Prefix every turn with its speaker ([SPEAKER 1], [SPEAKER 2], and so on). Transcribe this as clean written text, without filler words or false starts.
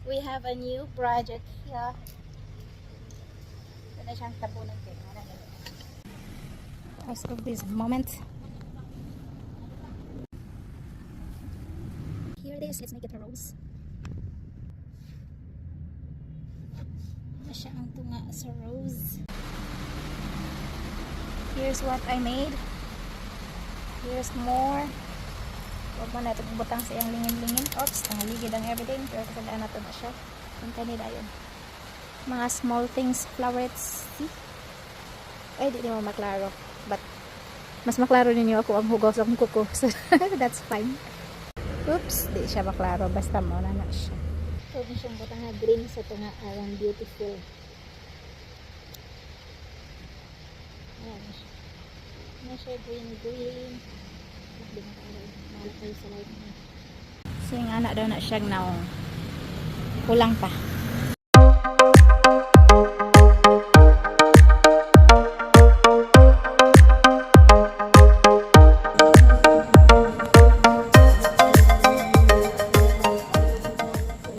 [SPEAKER 1] We have a new project here. Ito na siyang tabunan ko. Let's go this moment. Here it is. Let's make it a rose. Ito siya ang tunga sa rose. Here's what I made. Here's more. Huwag mo na ito butang sa iyang lingin-lingin. Oops, nangaligid ang everything. Pero kasandaan na ito na siya. Punta nila yun. Mga small things, flowerets. See? Ay, di mo maklaro. But, mas maklaro ninyo ako ang hugaw sa kuko. So, that's fine. Oops, di siya maklaro. Basta mo na na siya. Ito na siyang butang na green sa ito nga. Ayan, beautiful. Ayan na siya. Ayan na siya, green. Di mo tayo. Malak kayo sa light niya. So, yung anak daw na siya naong kulang pa.